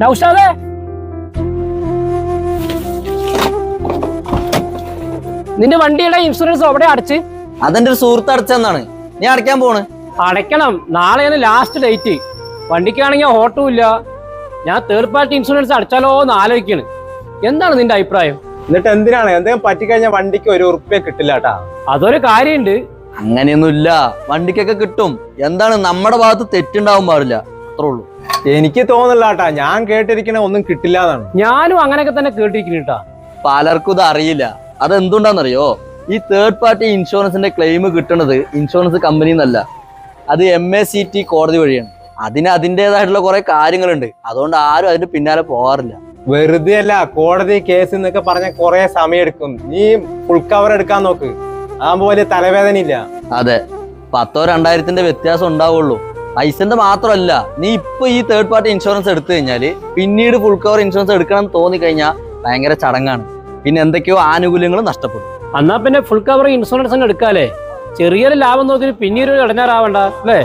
നൗഷാദേ, നിന്റെ വണ്ടിയുടെ ഇൻഷുറൻസ് എവിടെ അടച്ച്? അതെന്റെ ഒരു സുഹൃത്ത് അടച്ചെന്നാണ്. നീ അടയ്ക്കാൻ പോണ്? അടയ്ക്കണം, നാളെയാണ് ലാസ്റ്റ് ഡേറ്റ്. വണ്ടിക്കാണെങ്കിൽ ഓട്ടവും ഇല്ല. ഞാൻ തേർഡ് പാർട്ടി ഇൻഷുറൻസ് അടച്ചാലോ എന്ന് ആലോചിക്കാണ്. എന്താണ് നിന്റെ അഭിപ്രായം? എന്നിട്ട് എന്തിനാണ്? എന്തെങ്കിലും പറ്റിക്കഴിഞ്ഞാൽ വണ്ടിക്ക് ₹1 കിട്ടില്ല കേട്ടാ. അതൊരു കാര്യമുണ്ട്. അങ്ങനെയൊന്നുമില്ല, വണ്ടിക്കൊക്കെ കിട്ടും. എന്താണ്, നമ്മുടെ ഭാഗത്ത് തെറ്റുണ്ടാവാൻ പാടില്ല, അത്രേ ഉള്ളൂ. എനിക്ക് തോന്നില്ല കേട്ടാ, ഞാൻ കേട്ടിരിക്കണ ഒന്നും കിട്ടില്ല എന്നാണ്. ഞാനും അങ്ങനെയൊക്കെ തന്നെ കേട്ടിരിക്കണേട്ടാ. പലർക്കും ഇത് അറിയില്ല. അതെന്തുണ്ടാന്നറിയോ? ഈ തേർഡ് പാർട്ടി ഇൻഷുറൻസിന്റെ ക്ലെയിം കിട്ടുന്നത് ഇൻഷുറൻസ് കമ്പനിയിൽ നിന്നല്ല, അത് MACT കോടതി വഴിയാണ്. അതിന് അതിൻ്റെതായിട്ടുള്ള കുറെ കാര്യങ്ങളുണ്ട്. അതുകൊണ്ട് ആരും അതിന്റെ പിന്നാലെ പോകാറില്ല. വെറുതെ അല്ല, കോടതി കേസ് എന്നൊക്കെ പറഞ്ഞ കുറെ സമയം എടുക്കും. നീ ഫുൾ കവർ എടുക്കാൻ നോക്ക്, അതാകുമ്പോ വലിയ തലവേദന ഇല്ല. അതെ, 1000-2000 വ്യത്യാസം ഉണ്ടാവുള്ളൂ. പൈസന്റെ മാത്രമല്ല, നീ ഇപ്പൊ ഈ തേർഡ് പാർട്ടി ഇൻഷുറൻസ് എടുത്തു കഴിഞ്ഞാല് പിന്നീട് ഫുൾ കവർ ഇൻഷുറൻസ് എടുക്കണം എന്ന് തോന്നിക്കഴിഞ്ഞാൽ ഭയങ്കര ചടങ്ങാണ്. പിന്നെ എന്തൊക്കെയോ ആനുകൂല്യങ്ങൾ നഷ്ടപ്പെടും. എന്നാ പിന്നെ ഫുൾ കവർ ഇൻഷുറൻസ് എടുക്കാല്ലേ? ചെറിയൊരു ലാഭം നോക്കി പിന്നീട് ഇടങ്ങാറാവണ്ട അല്ലേ?